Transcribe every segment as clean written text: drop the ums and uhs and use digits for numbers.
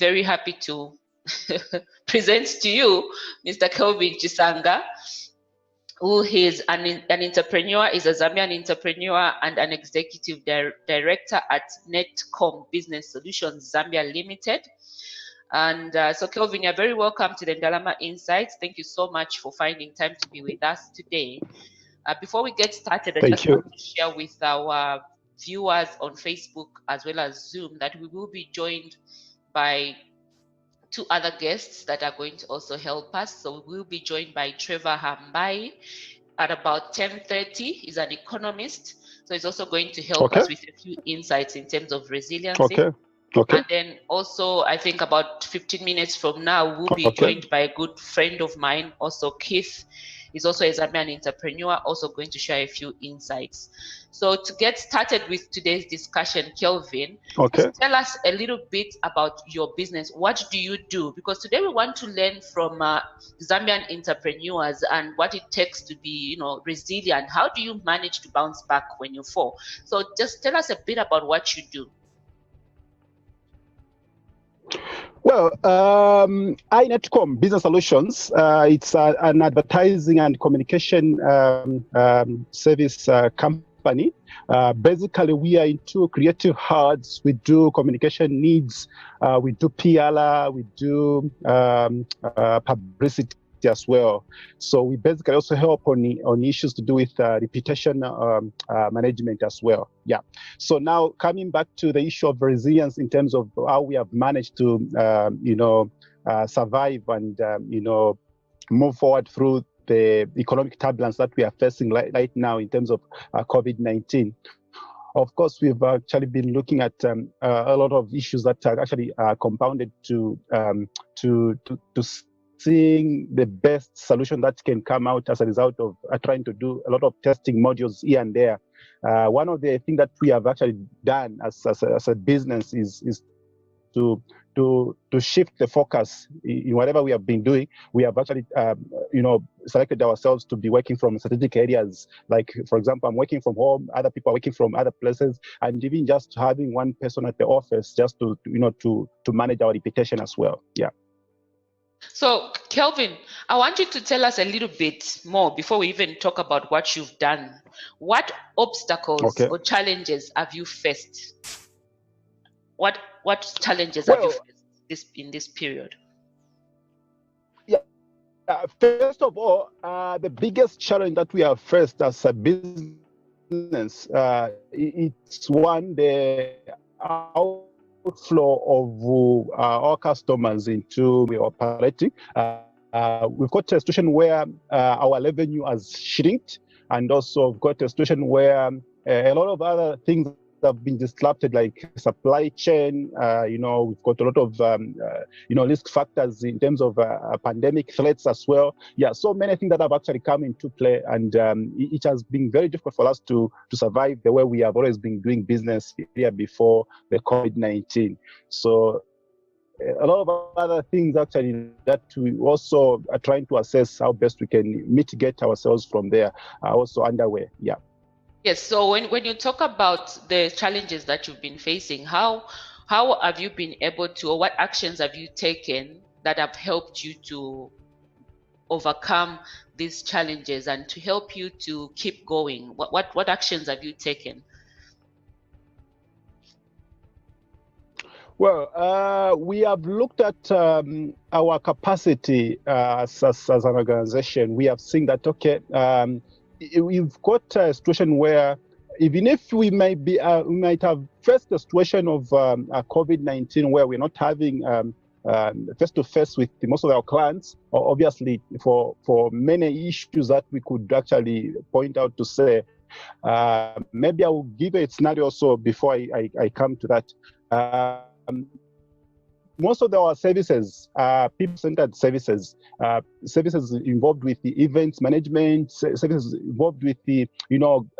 very happy to present to you Mr. Kelvin Chisanga, who is an entrepreneur, is a Zambian entrepreneur and an executive director at Netcom Business Solutions Zambia Limited. And so Kelvin, you're very welcome to the Ndalama Insights. Thank you so much for finding time to be with us today. Before we get started, I just want to share with our viewers on Facebook as well as Zoom that we will be joined by two other guests that are going to also help us. So we will be joined by Trevor Hambai at about 10:30. He's an economist, so he's also going to help us with a few insights in terms of resiliency. And then also, I think about 15 minutes from now, we'll be joined by a good friend of mine, also Keith. He's also a Zambian entrepreneur, also going to share a few insights. So to get started with today's discussion, Kelvin, tell us a little bit about your business. What do you do? Because today we want to learn from Zambian entrepreneurs and what it takes to be, resilient. How do you manage to bounce back when you fall? So just tell us a bit about what you do. Well, iNetcom Business Solutions, it's an advertising and communication service company. Basically, we are into creative arts. We do communication needs. We do PR. We do publicity as well. So we basically also help on issues to do with reputation management as well. Yeah. So now coming back to the issue of resilience in terms of how we have managed to survive and move forward through the economic turbulence that we are facing right now in terms of COVID-19. Of course, we've actually been looking at a lot of issues that are actually compounded to seeing the best solution that can come out as a result of trying to do a lot of testing modules here and there. One of the things that we have actually done as a business is to shift the focus in whatever we have been doing. We have actually, selected ourselves to be working from strategic areas. Like, for example, I'm working from home, other people are working from other places, and even just having one person at the office just to manage our reputation as well. Yeah. So, Kelvin, I want you to tell us a little bit more before we even talk about what you've done. What obstacles or challenges have you faced? What challenges have you faced in this period? Yeah. First of all, the biggest challenge that we have faced as a business, it's the outflow of our customers into the operating. We've got a situation where our revenue has shrinked, and also we've got a situation where a lot of other things have been disrupted, like supply chain. We've got a lot of risk factors in terms of pandemic threats as well. Yeah, so many things that have actually come into play, and it has been very difficult for us to survive the way we have always been doing business here before the COVID-19. So a lot of other things actually that we also are trying to assess how best we can mitigate ourselves from there are also underway. Yeah. Yes. So when you talk about the challenges that you've been facing, how have you been able to, or what actions have you taken that have helped you to overcome these challenges and to help you to keep going? What actions have you taken? Well, we have looked at our capacity as an organization. We have seen that, we've got a situation where even if we might have faced a situation of COVID-19 where we're not having face-to-face with most of our clients, or obviously for many issues that we could actually point out to say, maybe I will give a scenario also before I come to that. Most of our services are people-centered services, services involved with the events management, services involved with the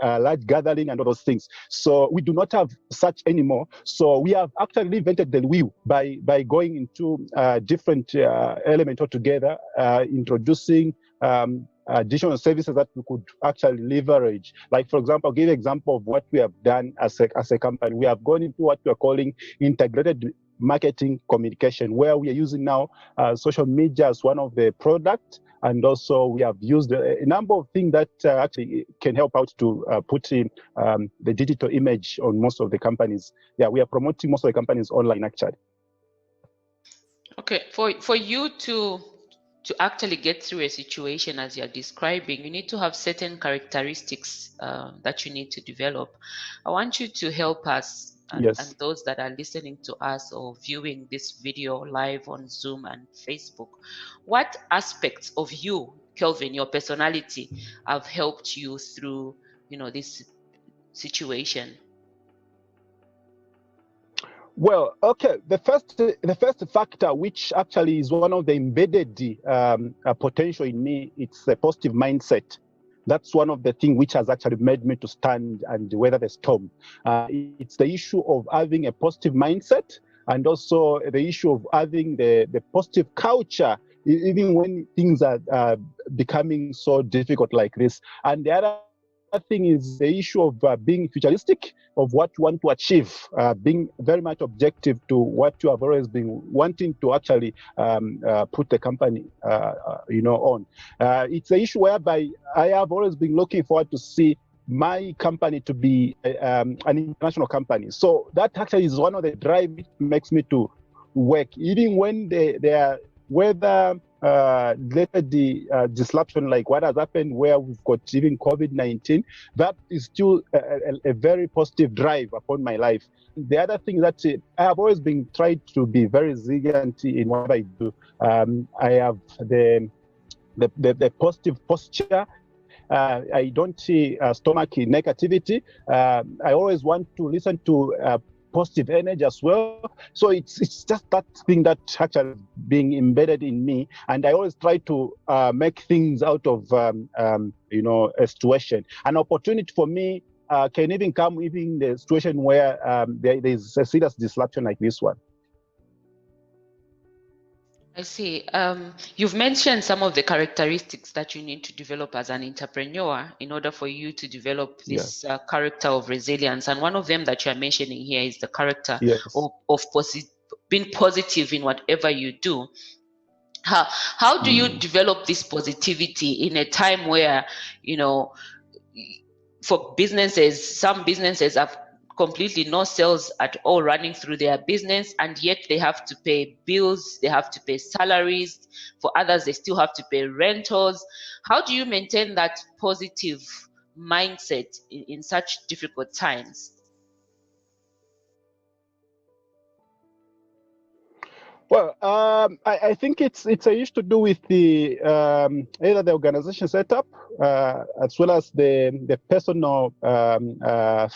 large gathering and all those things. So we do not have such anymore. So we have actually invented the wheel by going into different elements altogether, introducing additional services that we could actually leverage. Like, for example, I'll give you an example of what we have done as a company. We have gone into what we are calling integrated marketing communication, where we are using now social media as one of the products. And also we have used a number of things that actually can help out to put in the digital image on most of the companies. Yeah, we are promoting most of the companies online actually. Okay, for you to actually get through a situation as you're describing, you need to have certain characteristics that you need to develop. I want you to help us and those that are listening to us or viewing this video live on Zoom and Facebook. What aspects of you, Kelvin, your personality, have helped you through, this situation? Well, okay. The first factor, which actually is one of the embedded potential in me, it's a positive mindset. That's one of the things which has actually made me to stand and weather the storm. It's the issue of having a positive mindset, and also the issue of having the positive culture, even when things are becoming so difficult like this. And the other thing is the issue of being futuristic of what you want to achieve, being very much objective to what you have always been wanting to actually put the company, on. It's an issue whereby I have always been looking forward to see my company to be an international company. So that actually is one of the drive which makes me to work, even when they are whether related the disruption like what has happened where we've got even COVID-19, that is still a very positive drive upon my life. The other thing that I have always been trying to be very resilient in what I do. I have the positive posture. I don't see stomach negativity. I always want to listen to positive energy as well. So it's just that thing that actually being embedded in me, and I always try to make things out of a situation. An opportunity for me can even come even in the situation where there's a serious disruption like this one. I see. You've mentioned some of the characteristics that you need to develop as an entrepreneur in order for you to develop this character of resilience. And one of them that you're mentioning here is the character of being positive in whatever you do. How do you develop this positivity in a time where, for businesses, some businesses have completely no sales at all running through their business, and yet they have to pay bills, they have to pay salaries. For others, they still have to pay rentals. How do you maintain that positive mindset in such difficult times? Well, I think it's a issue to do with the either the organization setup as well as the personal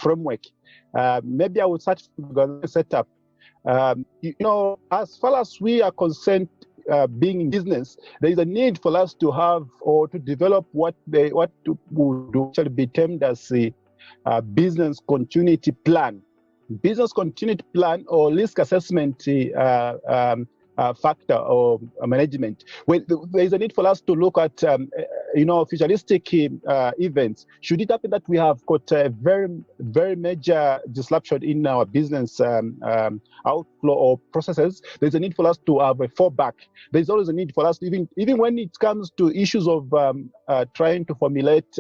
framework. Maybe I would start from the organization setup. As far as we are concerned, being in business, there is a need for us to have or to develop what would actually be termed as a business continuity plan. Business continuity plan or risk assessment factor or management. There is a need for us to look at, futuristic events. Should it happen that we have got a very, very major disruption in our business outflow or processes, there's a need for us to have a fallback. There's always a need for us, even when it comes to issues of trying to formulate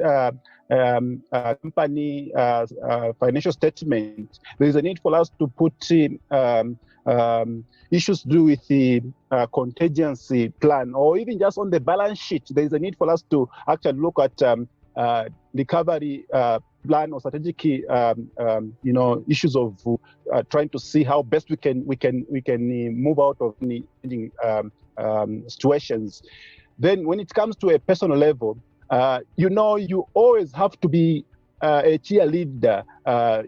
company financial statement, there is a need for us to put in issues to do with the contingency plan, or even just on the balance sheet. There is a need for us to actually look at recovery plan or strategic, issues of trying to see how best we can move out of any situations. Then, when it comes to a personal level, you always have to be a cheerleader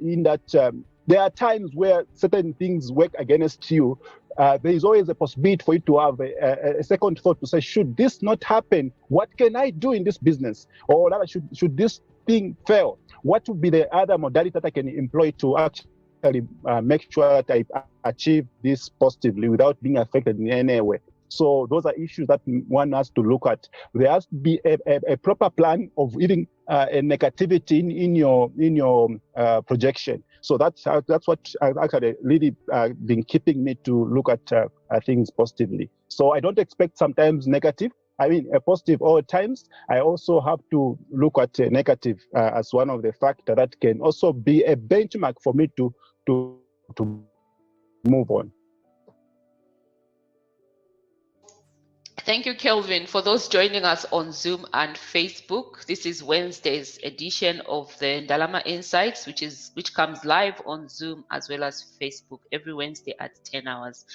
in that there are times where certain things work against you. There is always a possibility for you to have a second thought to say, should this not happen, what can I do in this business? Or rather, should this thing fail, what would be the other modality that I can employ to actually make sure that I achieve this positively without being affected in any way? So those are issues that one has to look at. There has to be a proper plan of even a negativity in your projection. So that's what actually really been keeping me to look at things positively. So I don't expect sometimes negative. I mean, a positive all times. I also have to look at a negative as one of the factors that can also be a benchmark for me to move on. Thank you, Kelvin. For those joining us on Zoom and Facebook, this is Wednesday's edition of the Ndalama Insights, which comes live on Zoom as well as Facebook every Wednesday at 10 hours.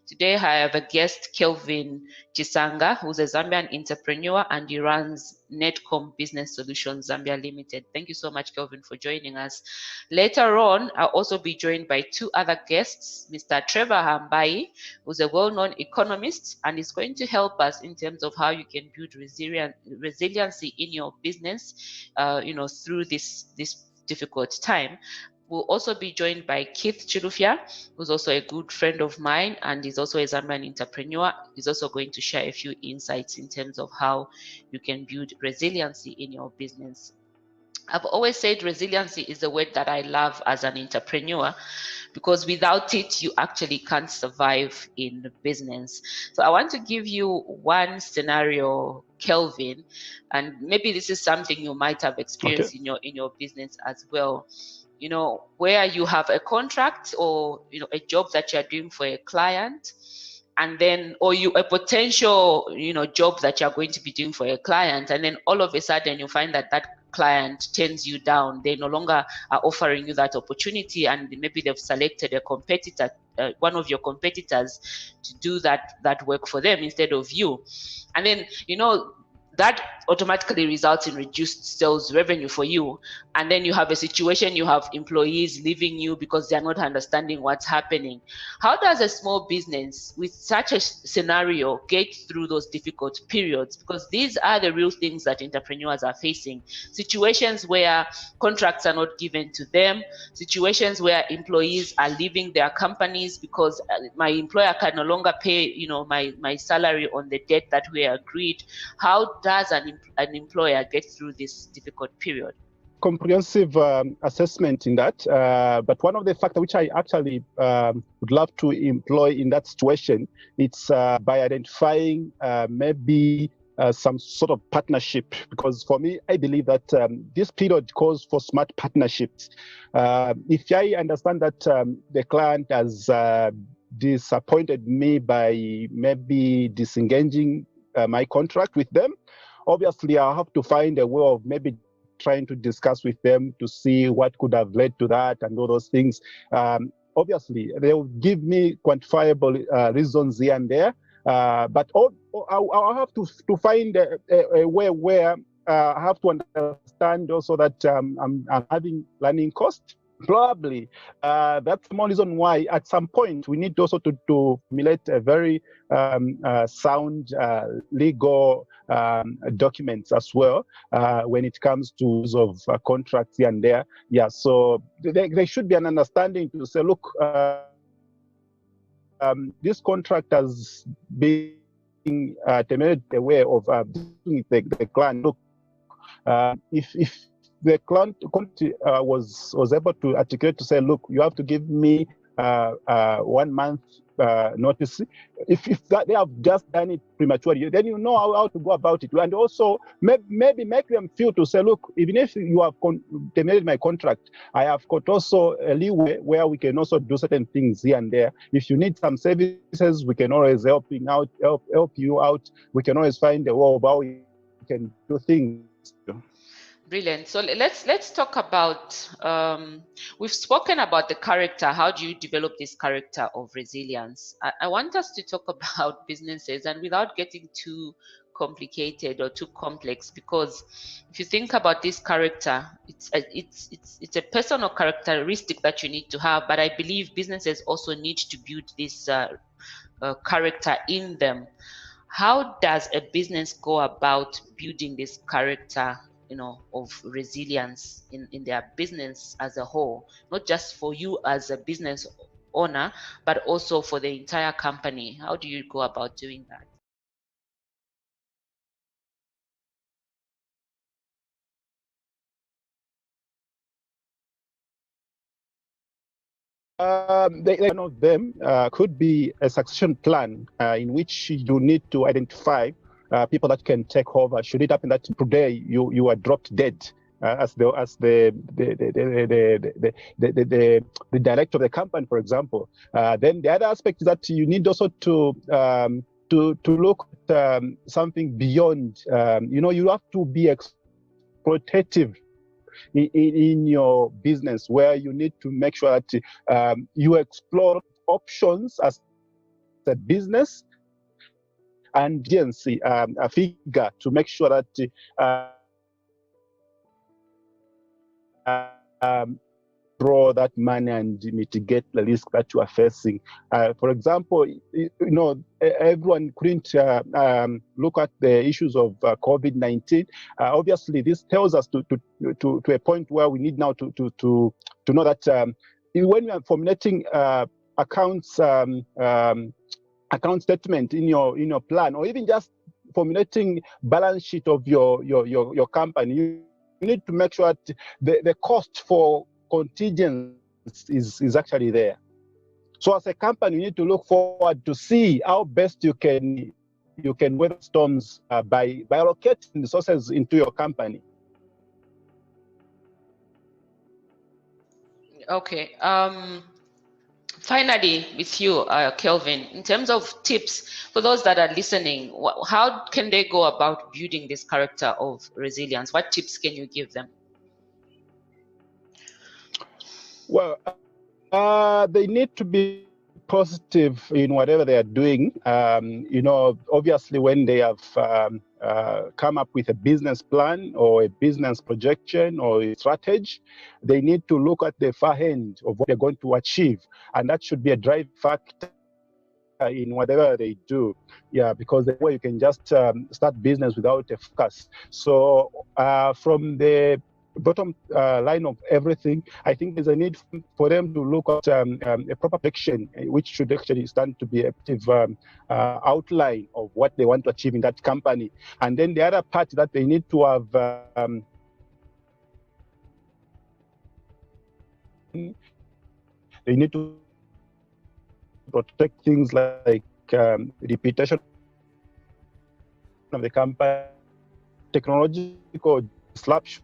Today, I have a guest, Kelvin Chisanga, who's a Zambian entrepreneur, and he runs Netcom Business Solutions Zambia Limited. Thank you so much, Kelvin, for joining us. Later on, I'll also be joined by two other guests, Mr. Trevor Hambai, who's a well-known economist and is going to help us in terms of how you can build resiliency in your business, through this difficult time. We'll also be joined by Keith Chilufya, who's also a good friend of mine and is also a Zambian entrepreneur. He's also going to share a few insights in terms of how you can build resiliency in your business. I've always said resiliency is a word that I love as an entrepreneur, because without it, you actually can't survive in business. So I want to give you one scenario, Kelvin, and maybe this is something you might have experienced in your business as well. Where you have a contract or a job that you're doing for a client, and then a potential job that you're going to be doing for a client, and then all of a sudden you find that client turns you down. They no longer are offering you that opportunity, and maybe they've selected a competitor, one of your competitors, to do that work for them instead of you. And then that automatically results in reduced sales revenue for you. And then you have a situation, you have employees leaving you because they're not understanding what's happening. How does a small business with such a scenario get through those difficult periods? Because these are the real things that entrepreneurs are facing. Situations where contracts are not given to them, situations where employees are leaving their companies because my employer can no longer pay my salary on the debt that we agreed. How does an employer get through this difficult period? Comprehensive assessment in that, but one of the factors which I actually would love to employ in that situation, it's by identifying maybe some sort of partnership, because for me, I believe that this period calls for smart partnerships. If I understand that the client has disappointed me by maybe disengaging my contract with them, obviously I'll have to find a way of maybe trying to discuss with them to see what could have led to that and all those things. Obviously, they will give me quantifiable reasons here and there, but I'll have to find a way where I have to understand also that I'm having learning cost. Probably that's one reason why at some point we need also to formulate a very sound legal documents as well when it comes to use of contracts here and there. Yeah, so there should be an understanding to say, look, this contract has been terminated the way of the client. Look, if the client was able to articulate to say, look, you have to give me 1 month notice. If they have just done it prematurely, then you know how to go about it. And also maybe make them feel to say, look, even if you have terminated my contract, I have got also a leeway where we can also do certain things here and there. If you need some services, we can always help you out. We can always find a way of how we can do things. Brilliant. So let's talk about, we've spoken about the character. How do you develop this character of resilience? I want us to talk about businesses, and without getting too complicated or too complex, because if you think about this character, it's a personal characteristic that you need to have, but I believe businesses also need to build this character in them. How does a business go about building this character of resilience in their business as a whole, not just for you as a business owner, but also for the entire company? How do you go about doing that? One of them could be a succession plan in which you need to identify people that can take over. Should it happen that today you are dropped dead as the director of the company, for example, then the other aspect is that you need also to look at something beyond. You have to be exploitative in your business, where you need to make sure that you explore options as a business and agency, a figure to make sure that draw that money and mitigate the risk that you are facing. For example, everyone couldn't look at the issues of COVID-19. Obviously, this tells us to a point where we need now to know that when we are formulating accounts account statement in your plan, or even just formulating balance sheet of your company, you need to make sure that the cost for contingents is actually there. So as a company, you need to look forward to see how best you can weather storms by allocating resources into your company. Okay. Finally, with you, Kelvin, in terms of tips for those that are listening, how can they go about building this character of resilience? What tips can you give them? Well, they need to be positive in whatever they are doing. Obviously, when they have come up with a business plan or a business projection or a strategy, they need to look at the far end of what they're going to achieve, and that should be a drive factor in whatever they do. Yeah, because the way you can just start business without a focus. So from the bottom line of everything, I think there's a need for them to look at a proper projection, which should actually stand to be a outline of what they want to achieve in that company. And then the other part that they need to have they need to protect things like reputation of the company, technological disruption.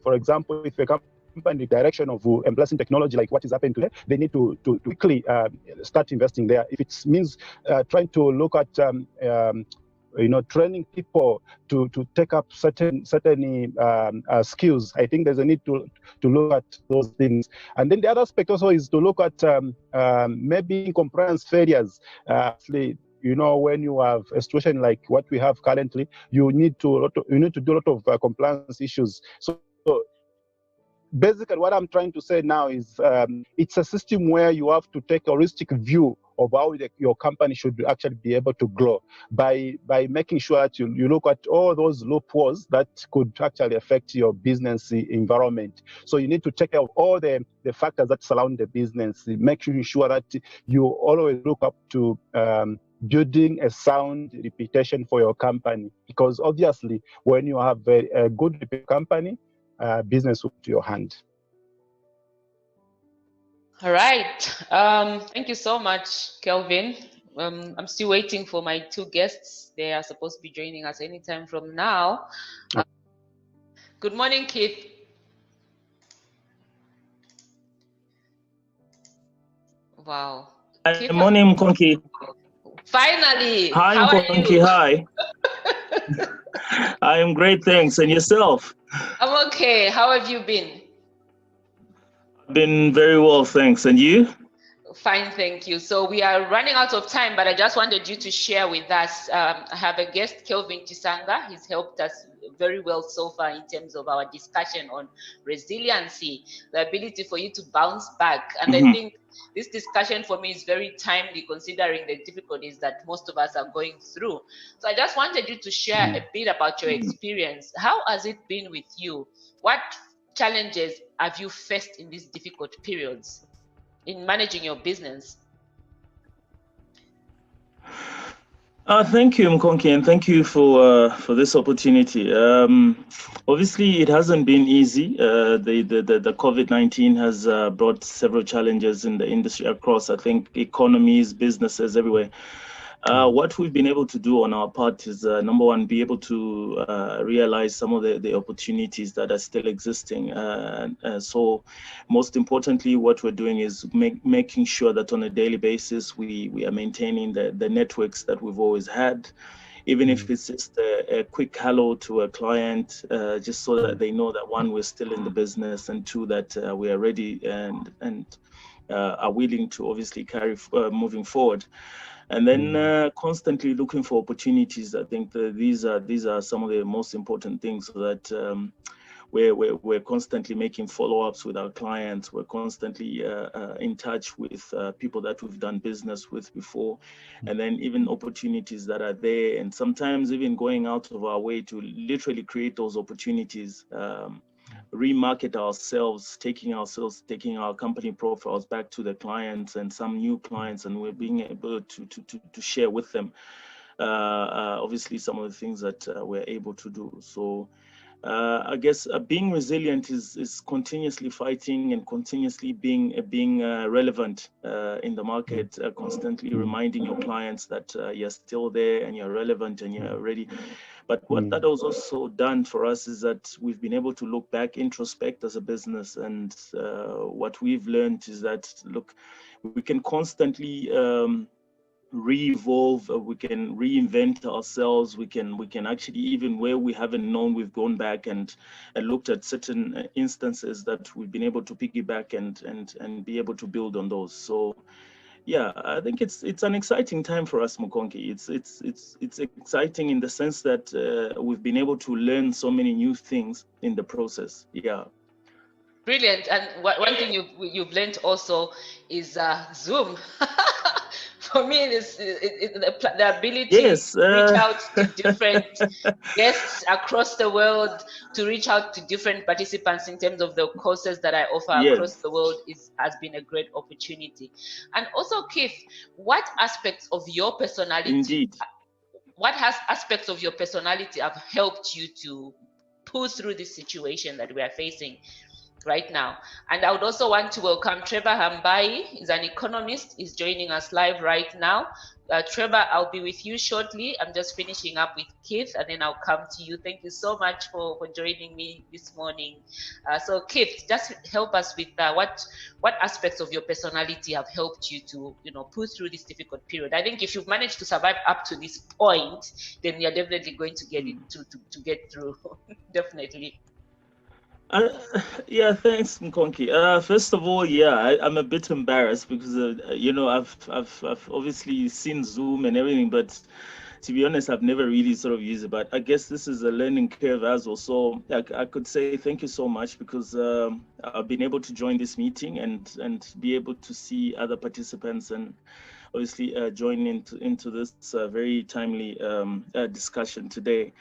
For example, if a company direction of embracing technology like what is happening today, they need to quickly start investing there. If it means trying to look at training people to take up certain skills, I think there's a need to look at those things. And then the other aspect also is to look at maybe compliance failures. When you have a situation like what we have currently, you need to do a lot of compliance issues. So basically, what I'm trying to say now is it's a system where you have to take a holistic view of how your company should actually be able to grow by making sure that you look at all those loopholes that could actually affect your business environment. So you need to take care of all the factors that surround the business, making sure that you always look up to building a sound reputation for your company. Because obviously, when you have a good company, business will to your hand. All right. Thank you so much, Kelvin. I'm still waiting for my two guests. They are supposed to be joining us anytime from now. Good morning, Keith. Wow. Good morning, Mkonki. Finally. Hi, How Mkonki. Hi. I am great, thanks. And yourself? I'm okay. How have you been? I've been very well, thanks. And you? Fine, thank you. So we are running out of time, but I just wanted you to share with us. I have a guest, Kelvin Chisanga. He's helped us very well so far in terms of our discussion on resiliency, the ability for you to bounce back. And I think this discussion for me is very timely considering the difficulties that most of us are going through. So I just wanted you to share a bit about your experience. How has it been with you? What challenges have you faced in these difficult periods in managing your business? Thank you, Mkonki, and thank you for this opportunity. Obviously, it hasn't been easy. The COVID-19 has brought several challenges in the industry across, I think, economies, businesses, everywhere. What we've been able to do on our part is, number one, be able to realize some of the opportunities that are still existing. So most importantly, what we're doing is making sure that on a daily basis, we are maintaining the networks that we've always had, even if it's just a quick hello to a client, just so that they know that, one, we're still in the business, and two, that we are ready and are willing to obviously carry moving forward. And then constantly looking for opportunities. I think these are some of the most important things, so that we're constantly making follow-ups with our clients. We're constantly in touch with people that we've done business with before, and then even opportunities that are there, and sometimes even going out of our way to literally create those opportunities. Remarket ourselves, taking our company profiles back to the clients and some new clients, and we're being able to share with them obviously some of the things that we're able to do. So I guess being resilient is continuously fighting and continuously being relevant in the market, constantly reminding your clients that you're still there and you're relevant and you're ready. But what that has also done for us is that we've been able to look back, introspect as a business, and what we've learned is that, look, we can constantly re-evolve, we can reinvent ourselves, we can actually, even where we haven't known, we've gone back and looked at certain instances that we've been able to piggyback and be able to build on those. So yeah, I think it's an exciting time for us, Mukonki. It's exciting in the sense that we've been able to learn so many new things in the process. Yeah. Brilliant. And one thing you've learned also is Zoom. For me, the ability Yes. to reach out to different guests across the world, to reach out to different participants in terms of the courses that I offer across Yes. the world has been a great opportunity. And also, Keith, what aspects of your personality, Indeed. aspects of your personality have helped you to pull through this situation that we are facing right now? And I would also want to welcome Trevor Hambai. He's an economist. He's joining us live right now. Trevor, I'll be with you shortly. I'm just finishing up with Keith, and then I'll come to you. Thank you so much for joining me this morning. So Keith, just help us with what aspects of your personality have helped you to pull through this difficult period. I think if you've managed to survive up to this point, then you're definitely going to get it to get through. Definitely. Yeah, thanks, Mkonki. First of all, yeah, I'm a bit embarrassed because I've obviously seen Zoom and everything, but to be honest, I've never really sort of used it. But I guess this is a learning curve as well. So I could say thank you so much, because I've been able to join this meeting and be able to see other participants and obviously join into this very timely discussion today.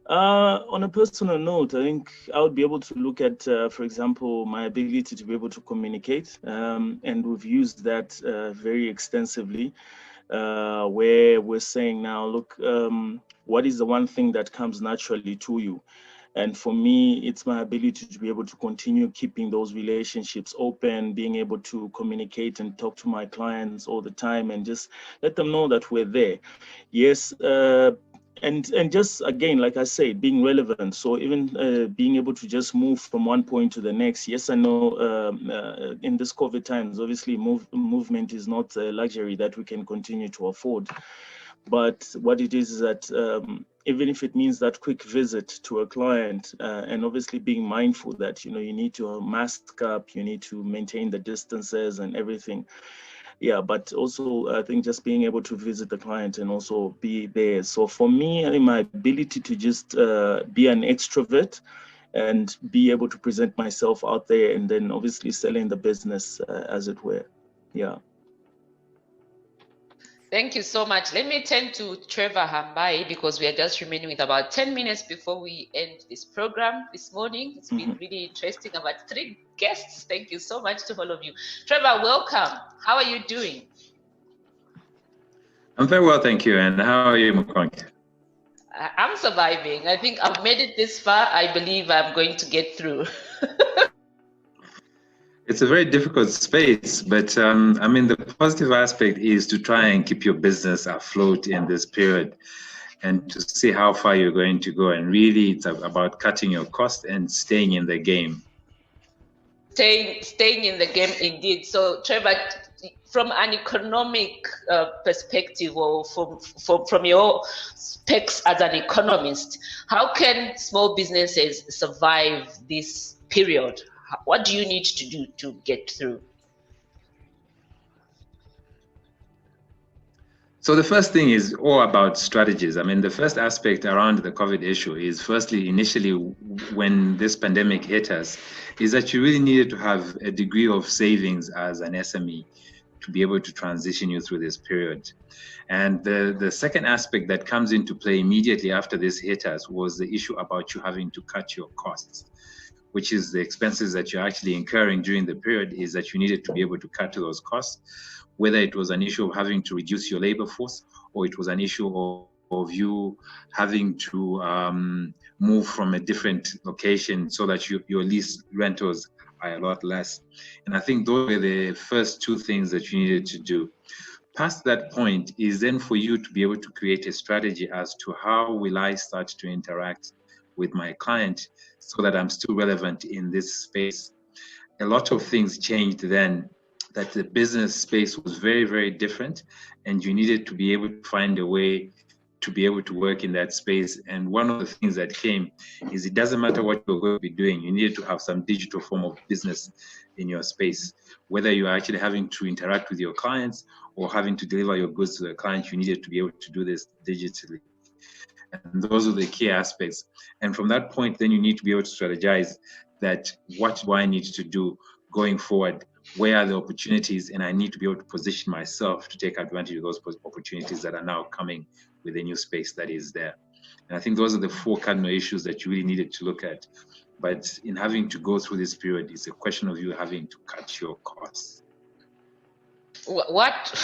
On a personal note, I think I would be able to look at, for example, my ability to be able to communicate, and we've used that very extensively, where we're saying now, look, what is the one thing that comes naturally to you? And for me, it's my ability to be able to continue keeping those relationships open, being able to communicate and talk to my clients all the time and just let them know that we're there. Yes, and just again, like I said, being relevant. So even being able to just move from one point to the next. Yes, I know in this COVID times, obviously movement is not a luxury that we can continue to afford. But what it is that even if it means that quick visit to a client, and obviously being mindful that you need to mask up, you need to maintain the distances and everything. Yeah, but also I think just being able to visit the client and also be there. So for me, I think my ability to just be an extrovert and be able to present myself out there, and then obviously selling the business as it were. Yeah. Thank you so much. Let me turn to Trevor Hambai because we are just remaining with about 10 minutes before we end this program this morning. It's been really interesting. About 3 guests. Thank you so much to all of you. Trevor, welcome. How are you doing? I'm very well, thank you. And how are you, Mkonke? I'm surviving. I think I've made it this far. I believe I'm going to get through. It's a very difficult space, but I mean, the positive aspect is to try and keep your business afloat in this period and to see how far you're going to go. And really, it's about cutting your cost and staying in the game. Staying in the game, indeed. So, Trevor, from an economic perspective, or from your specs as an economist, how can small businesses survive this period? What do you need to do to get through? So the first thing is all about strategies. I mean, the first aspect around the COVID issue is firstly, initially, when this pandemic hit us, is that you really needed to have a degree of savings as an SME to be able to transition you through this period. And the second aspect that comes into play immediately after this hit us was the issue about you having to cut your costs, which is the expenses that you're actually incurring during the period, is that you needed to be able to cut those costs, whether it was an issue of having to reduce your labor force, or it was an issue of you having to move from a different location so that your lease rentals are a lot less. And I think those were the first two things that you needed to do. Past that point is then for you to be able to create a strategy as to how will I start to interact with my client so that I'm still relevant in this space. A lot of things changed then, that the business space was very, very different, and you needed to be able to find a way to be able to work in that space. And one of the things that came is it doesn't matter what you're going to be doing, you needed to have some digital form of business in your space. Whether you're actually having to interact with your clients or having to deliver your goods to the client, you needed to be able to do this digitally. And those are the key aspects. And from that point, then you need to be able to strategize that what do I need to do going forward? Where are the opportunities? And I need to be able to position myself to take advantage of those opportunities that are now coming with the new space that is there. And I think those are the 4 cardinal issues that you really needed to look at. But in having to go through this period, it's a question of you having to cut your costs. What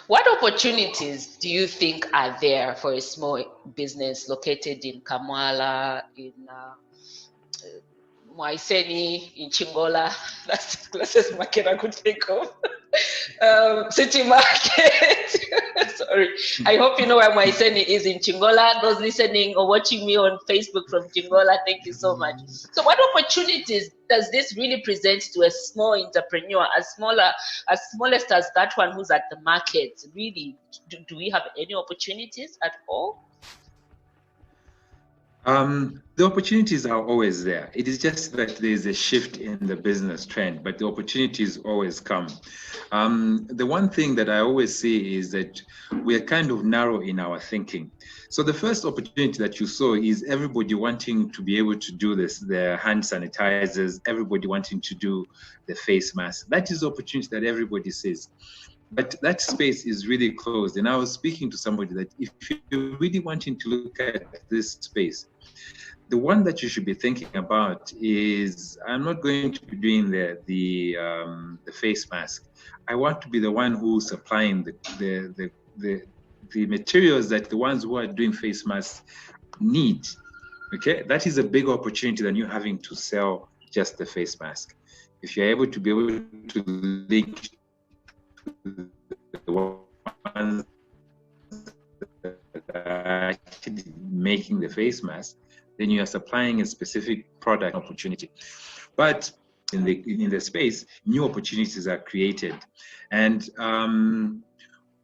opportunities do you think are there for a small business located in Kamwala, in Mwaiseni, in Chingola? That's the closest market I could think of. City Market. Sorry. I hope you know where Mwaiseni is in Chingola. Those listening or watching me on Facebook from Chingola, thank you so much. So what opportunities does this really present to a small entrepreneur, as smallest as that one who's at the market? Really, do we have any opportunities at all? The opportunities are always there. It is just that there's a shift in the business trend, but the opportunities always come. The one thing that I always see is that we are kind of narrow in our thinking. So the first opportunity that you saw is everybody wanting to be able to do this, the hand sanitizers, everybody wanting to do the face mask. That is the opportunity that everybody sees. But that space is really closed. And I was speaking to somebody that if you're really wanting to look at this space, the one that you should be thinking about is, I'm not going to be doing the face mask. I want to be the one who's supplying the materials that the ones who are doing face masks need. Okay, that is a big opportunity than you having to sell just the face mask. If you're able to be able to link the ones that are actually making the face mask, then you are supplying a specific product opportunity. But in the space, new opportunities are created. And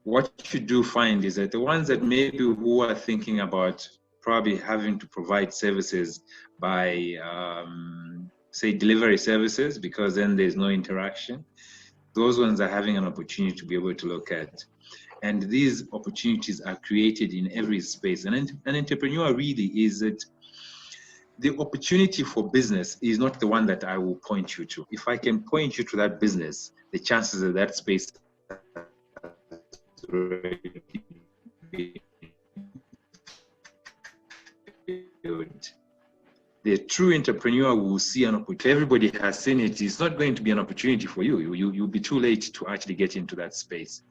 what you do find is that the ones that maybe who are thinking about probably having to provide services by, say, delivery services, because then there's no interaction, those ones are having an opportunity to be able to look at. And these opportunities are created in every space. And an entrepreneur really is that the opportunity for business is not the one that I will point you to. If I can point you to that business, the chances of that space are already been filled. The true entrepreneur will see an opportunity. Everybody has seen it. It's not going to be an opportunity for you. You'll be too late to actually get into that space.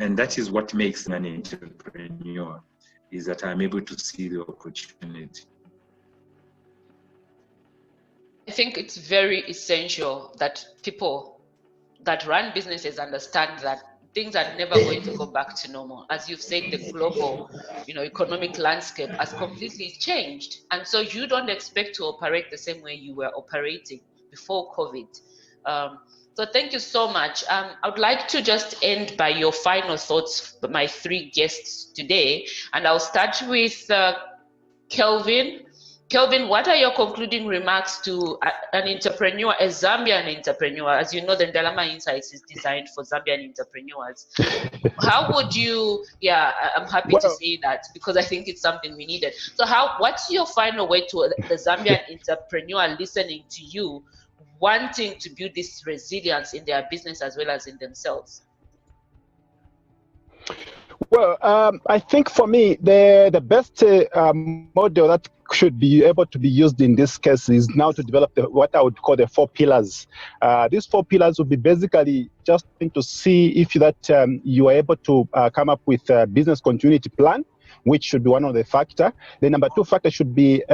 And that is what makes an entrepreneur, is that I'm able to see the opportunity. I think it's very essential that people that run businesses understand that things are never going to go back to normal. As you've said, the global, economic landscape has completely changed. And so you don't expect to operate the same way you were operating before COVID. So thank you so much. I would like to just end by your final thoughts for my three guests today. And I'll start with Kelvin. Kelvin, what are your concluding remarks to an entrepreneur, a Zambian entrepreneur? As you know, the Ndalama Insights is designed for Zambian entrepreneurs. How would you, I'm happy to say that because I think it's something we needed. So what's your final way to the Zambian entrepreneur listening to you, wanting to build this resilience in their business as well as in themselves? Well, I think for me, the best model that should be able to be used in this case is now to develop what I would call the 4 pillars. These 4 pillars would be basically just to see if that you are able to come up with a business continuity plan, which should be one of the factors. The number 2 factor should be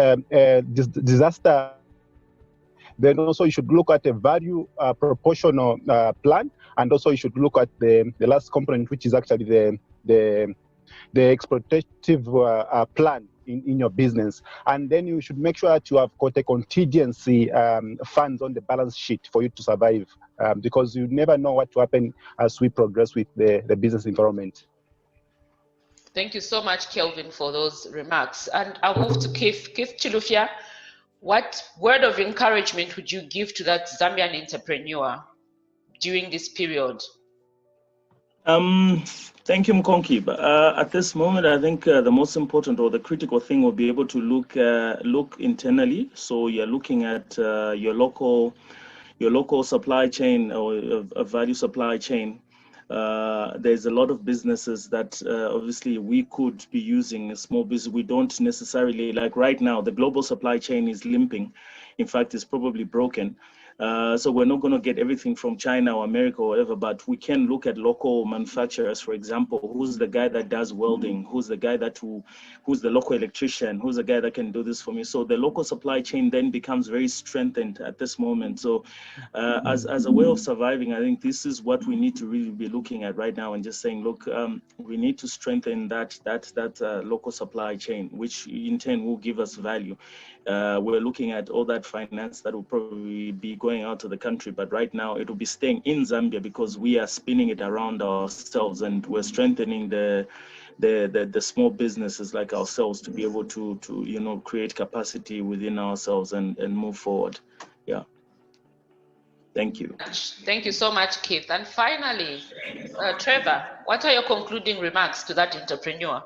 disaster. Then also you should look at a value proportional plan, and also you should look at the last component, which is actually the exploitative plan in your business. And then you should make sure that you have got a contingency funds on the balance sheet for you to survive, because you never know what will happen as we progress with the business environment. Thank you so much, Kelvin, for those remarks. And I'll move to Keith Chilufya. What word of encouragement would you give to that Zambian entrepreneur during this period? Thank you, Mkonki. At this moment, I think the most important or the critical thing will be able to look internally. So you're looking at your local supply chain or a value supply chain. There's a lot of businesses that obviously we could be using a small business. We don't necessarily, like right now, the global supply chain is limping. In fact, it's probably broken. So we're not going to get everything from China or America or whatever, but we can look at local manufacturers, for example. Who's the guy that does welding? Who's the guy who's the local electrician? Who's the guy that can do this for me? So the local supply chain then becomes very strengthened at this moment. So as a way of surviving, I think this is what we need to really be looking at right now and just saying, look, we need to strengthen that local supply chain, which in turn will give us value. We're looking at all that finance that will probably be going out of the country, but right now it will be staying in Zambia because we are spinning it around ourselves and we're strengthening the small businesses like ourselves to be able to create capacity within ourselves and move forward. Yeah. Thank you. Thank you so much, Keith. And finally, Trevor, what are your concluding remarks to that entrepreneur?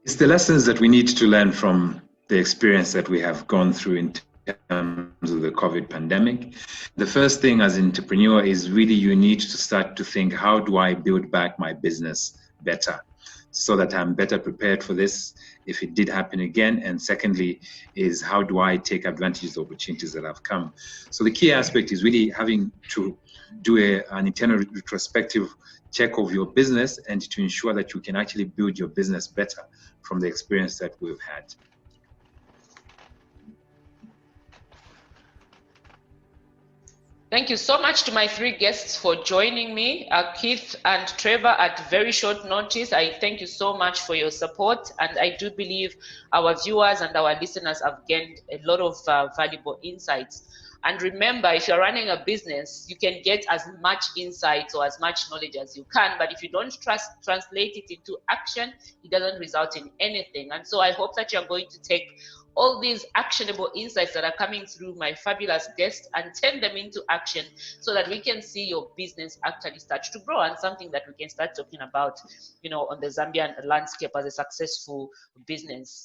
It's the lessons that we need to learn from the experience that we have gone through in terms of the COVID pandemic. The first thing as an entrepreneur is really you need to start to think, how do I build back my business better so that I'm better prepared for this if it did happen again? And secondly is, how do I take advantage of the opportunities that have come? So the key aspect is really having to do an internal retrospective check of your business and to ensure that you can actually build your business better from the experience that we've had. Thank you so much to my three guests for joining me, Keith and Trevor, at very short notice. I thank you so much for your support, and I do believe our viewers and our listeners have gained a lot of valuable insights. And remember, if you're running a business, you can get as much insight or as much knowledge as you can, but if you don't translate it into action, it doesn't result in anything. And so I hope that you're going to take all these actionable insights that are coming through my fabulous guests and turn them into action so that we can see your business actually start to grow, and something that we can start talking about, on the Zambian landscape as a successful business.